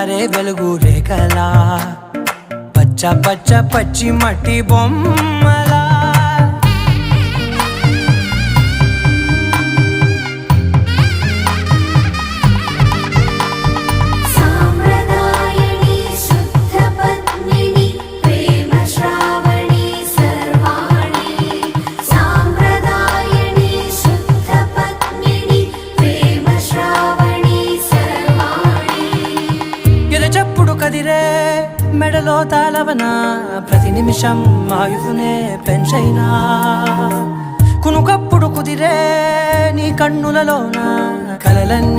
జారే వెలుగు రేఖలా పచ్చ పచ్చ పచ్చి మట్టి బొమ్మలా చెప్పుడు కదిరే మెడలో తాళవన ప్రతి నిమిషం ఆయుధునే పెంచైనా కునుకప్పుడు కుదిరే నీ కన్నులలోన కలలన్నీ